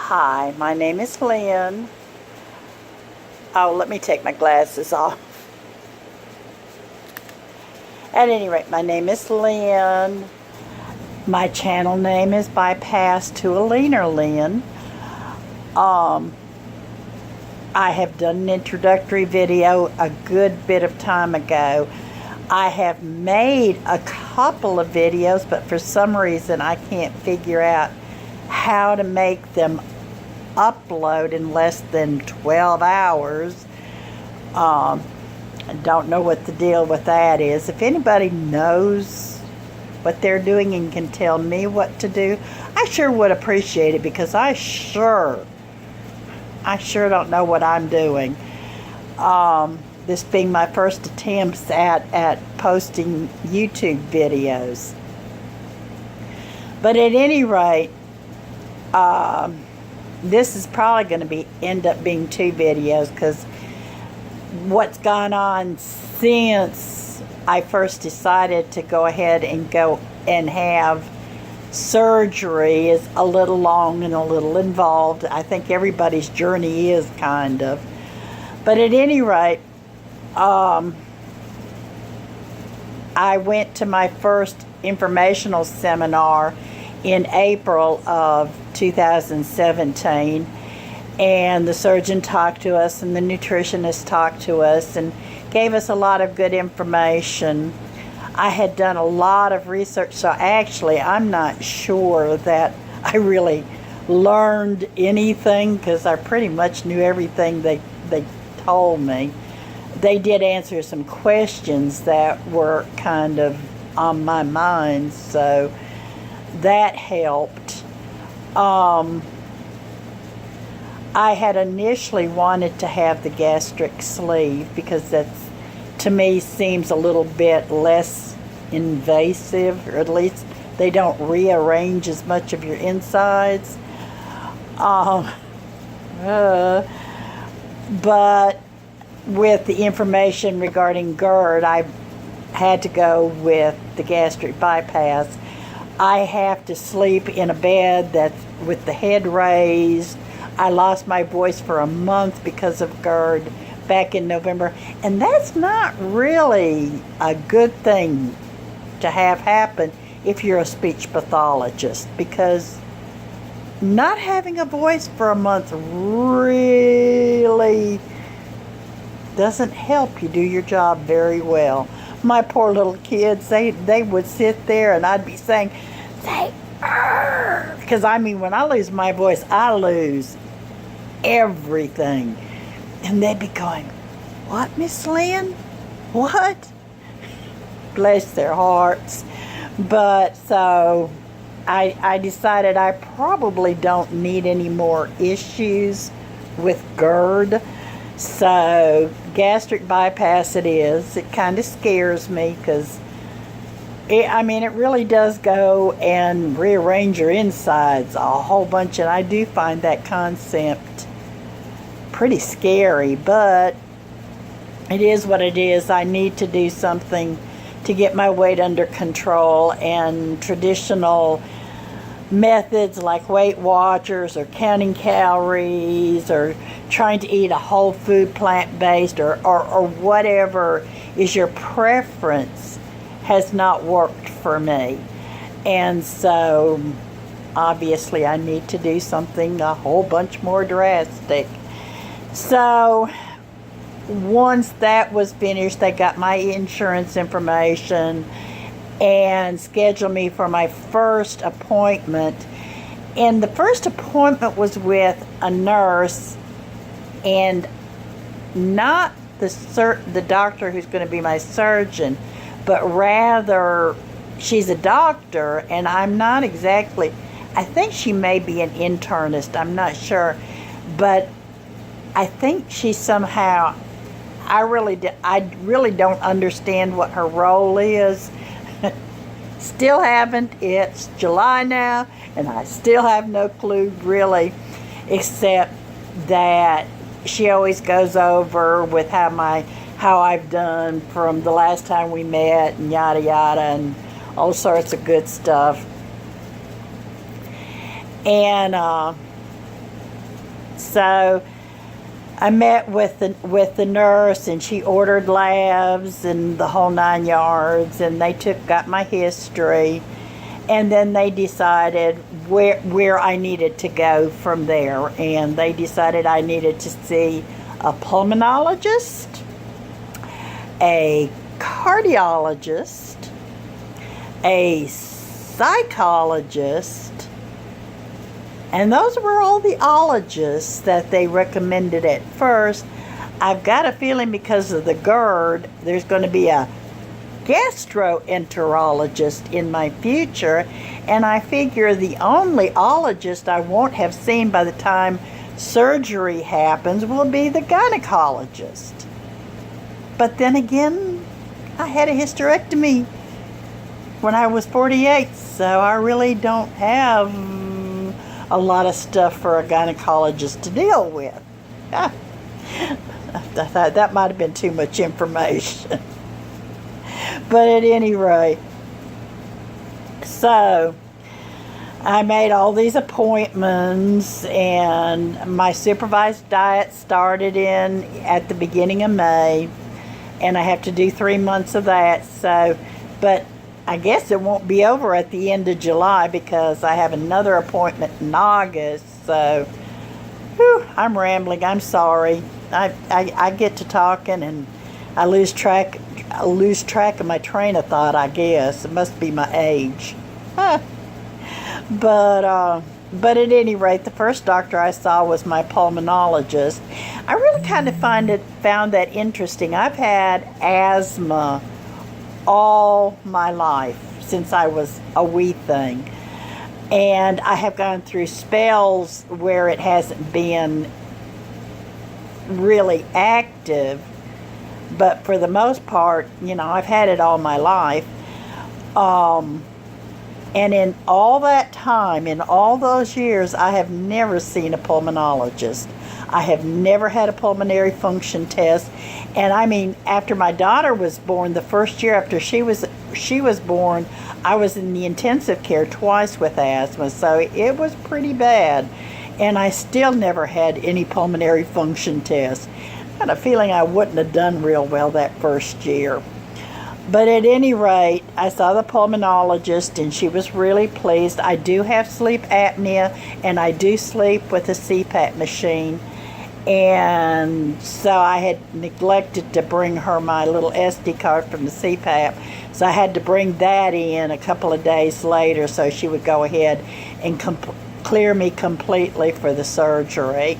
Hi, my name is Lynn. Oh, let me take my glasses off. At any rate, my name is Lynn. My channel name is Bypass to a Leaner Lynn. I have done an introductory video a good bit of time ago. I have made a couple of videos, but for some reason I can't figure out how to make them upload in less than 12 hours. I don't know what the deal with that is. If anybody knows what they're doing and can tell me what to do, I sure would appreciate it, because I sure don't know what I'm doing. This being my first attempts at posting YouTube videos. But at any rate, this is probably going to end up being 2 videos, because what's gone on since I first decided to go ahead and go and have surgery is a little long and a little involved. I think everybody's journey is, kind of. But at any rate, I went to my first informational seminar in April of 2017, and the surgeon talked to us and the nutritionist talked to us and gave us a lot of good information. I had done a lot of research, so actually I'm not sure that I really learned anything, because I pretty much knew everything they told me. They did answer some questions that were kind of on my mind, so that helped. I had initially wanted to have the gastric sleeve, because that's, to me, seems a little bit less invasive, or at least they don't rearrange as much of your insides. But with the information regarding GERD, I had to go with the gastric bypass. I have to sleep in a bed that's with the head raised. I lost my voice for a month because of GERD back in November, and that's not really a good thing to have happen if you're a speech pathologist, because not having a voice for a month really doesn't help you do your job very well. My poor little kids, they would sit there and I'd be saying, say, because I mean, when I lose my voice, I lose everything. And they'd be going, "What, Miss Lynn? What?" Bless their hearts. But so I decided I probably don't need any more issues with GERD. So gastric bypass it is. It kind of scares me, because it really does go and rearrange your insides a whole bunch, and I do find that concept pretty scary, but it is what it is. I need to do something to get my weight under control, and traditional methods like Weight Watchers or counting calories or trying to eat a whole food plant-based or whatever is your preference has not worked for me. And so obviously I need to do something a whole bunch more drastic. So once that was finished, they got my insurance information and scheduled me for my first appointment. And the first appointment was with a nurse, and not the doctor who's going to be my surgeon, but rather she's a doctor, and I'm not exactly, I think she may be an internist, I'm not sure, but I think she somehow, I really don't understand what her role is. Still haven't. It's July now, and I still have no clue really, except that she always goes over with how I've done from the last time we met, and yada yada, and all sorts of good stuff. And So I met with the nurse, and she ordered labs and the whole 9 yards, and they got my history, and then they decided where I needed to go from there, and they decided I needed to see a pulmonologist, a cardiologist, a psychologist, and those were all the ologists that they recommended at first. I've got a feeling because of the GERD, there's going to be a gastroenterologist in my future, and I figure the only ologist I won't have seen by the time surgery happens will be the gynecologist. But then again, I had a hysterectomy when I was 48, so I really don't have a lot of stuff for a gynecologist to deal with. I thought that might have been too much information. But at any rate, so I made all these appointments, and my supervised diet started at the beginning of May, and I have to do 3 months of that. So, but I guess it won't be over at the end of July because I have another appointment in August. So, I'm rambling. I'm sorry. I get to talking and I lose track of my train of thought, I guess. It must be my age. But at any rate, the first doctor I saw was my pulmonologist. I really kind of found that interesting. I've had asthma all my life since I was a wee thing, and I have gone through spells where it hasn't been really active, but for the most part, I've had it all my life. And in all that time, in all those years, I have never seen a pulmonologist. I have never had a pulmonary function test. And I mean, after my daughter was born, the first year after she was born, I was in the intensive care twice with asthma. So it was pretty bad. And I still never had any pulmonary function test. I had a feeling I wouldn't have done real well that first year. But at any rate, I saw the pulmonologist, and she was really pleased. I do have sleep apnea, and I do sleep with a CPAP machine. And so I had neglected to bring her my little SD card from the CPAP. So I had to bring that in a couple of days later so she would go ahead and clear me completely for the surgery.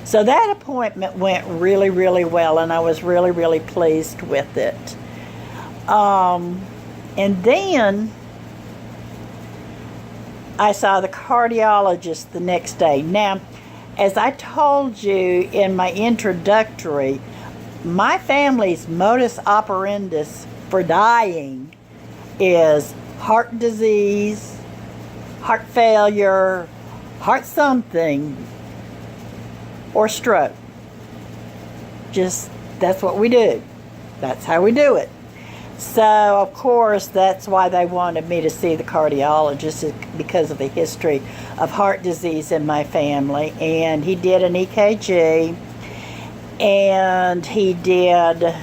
So that appointment went really, really well, and I was really, really pleased with it. And then I saw the cardiologist the next day. Now, as I told you in my introductory, my family's modus operandus for dying is heart disease, heart failure, heart something, or stroke. Just, that's what we do. That's how we do it. So, of course, that's why they wanted me to see the cardiologist, because of the history of heart disease in my family. And he did an EKG, and he did,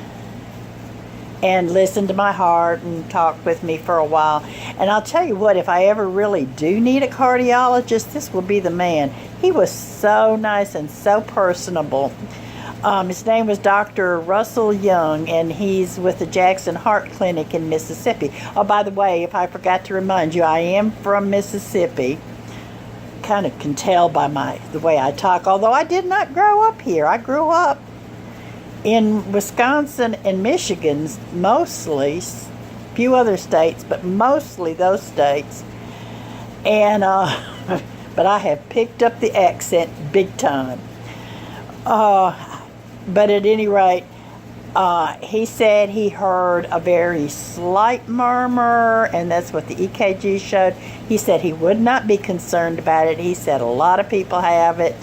and listened to my heart and talked with me for a while. And I'll tell you what, if I ever really do need a cardiologist, this will be the man. He was so nice and so personable. His name was Dr. Russell Young, and he's with the Jackson Heart Clinic in Mississippi. Oh, by the way, if I forgot to remind you, I am from Mississippi. Kind of can tell by the way I talk, although I did not grow up here. I grew up in Wisconsin and Michigan, mostly, few other states, but mostly those states. And but I have picked up the accent big time. But at any rate, he said he heard a very slight murmur, and that's what the EKG showed. He said he would not be concerned about it. He said a lot of people have it,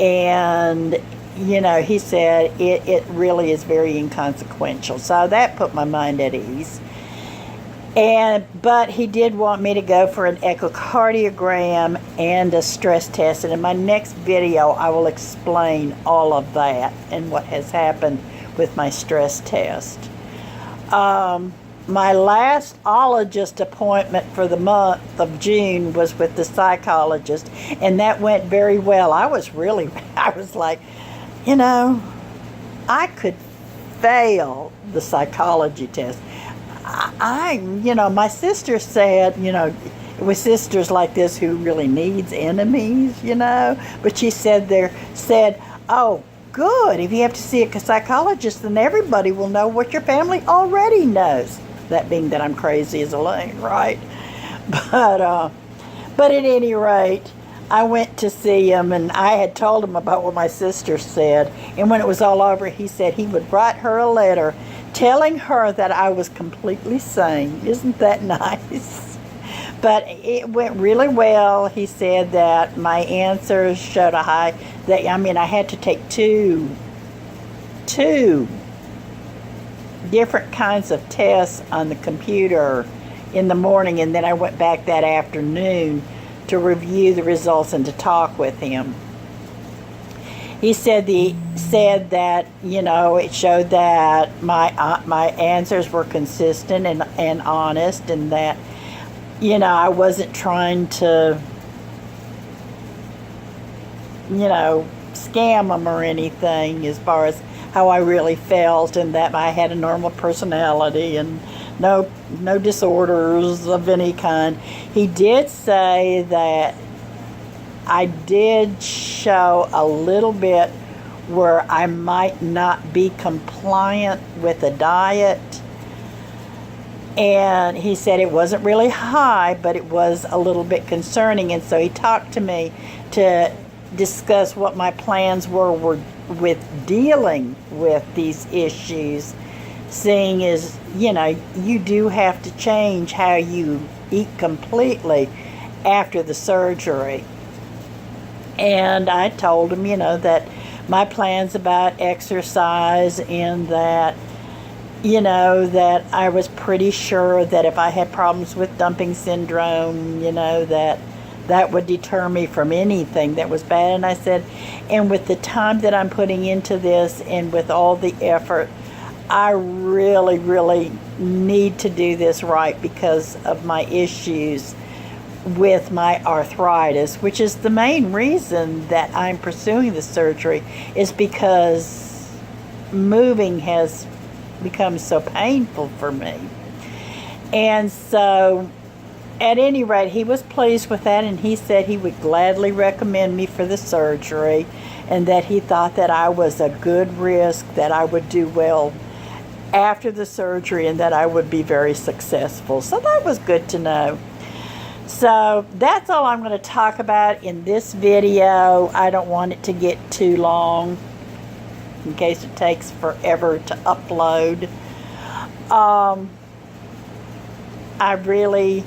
and he said it really is very inconsequential. So that put my mind at ease. But he did want me to go for an echocardiogram and a stress test. And in my next video, I will explain all of that and what has happened with my stress test. My last ologist appointment for the month of June was with the psychologist, and that went very well. I was like, I could fail the psychology test. My sister said, with sisters like this who really needs enemies, but she said, oh, good, if you have to see a psychologist, then everybody will know what your family already knows. That being that I'm crazy as a loon, right? But at any rate, I went to see him, and I had told him about what my sister said. And when it was all over, he said he would write her a letter telling her that I was completely sane. Isn't that nice? But it went really well. He said that my answers showed a high, I had to take two different kinds of tests on the computer in the morning, and then I went back that afternoon to review the results and to talk with him. He said that it showed that my answers were consistent and honest, and that I wasn't trying to scam them or anything as far as how I really felt, and that I had a normal personality and no disorders of any kind. He did say that I did show a little bit where I might not be compliant with a diet, and he said it wasn't really high, but it was a little bit concerning. And so he talked to me to discuss what my plans were with dealing with these issues, seeing as you do have to change how you eat completely after the surgery. And I told him that my plans about exercise, and that that I was pretty sure that if I had problems with dumping syndrome, that would deter me from anything that was bad. And I said, and with the time that I'm putting into this and with all the effort, I really, really need to do this right because of my issues with my arthritis, which is the main reason that I'm pursuing the surgery, is because moving has become so painful for me. And so at any rate, he was pleased with that, and he said he would gladly recommend me for the surgery, and that he thought that I was a good risk, that I would do well after the surgery, and that I would be very successful. So that was good to know. So that's all I'm going to talk about in this video. I don't want it to get too long in case it takes forever to upload. I really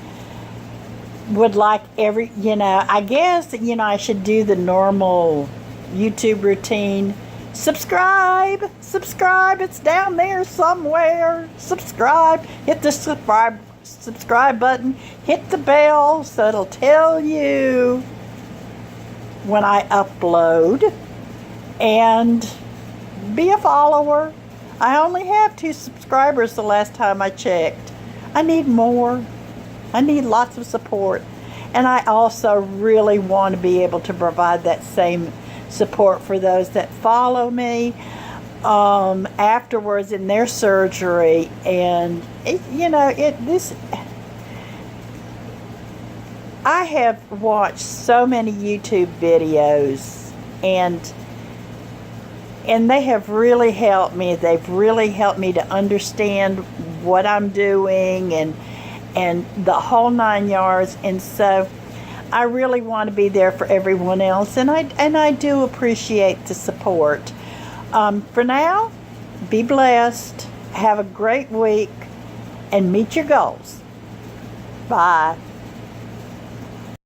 would like I guess, I should do the normal YouTube routine. Subscribe, it's down there somewhere. Subscribe, hit the subscribe button, hit the bell so it'll tell you when I upload, and be a follower. I only have 2 subscribers the last time I checked. I need more. I need lots of support, and I also really want to be able to provide that same support for those that follow me afterwards in their surgery. And I have watched so many YouTube videos, and they have really helped me. They've really helped me to understand what I'm doing and the whole 9 yards. And so I really want to be there for everyone else, and I do appreciate the support. For now, be blessed, have a great week, and meet your goals. Bye.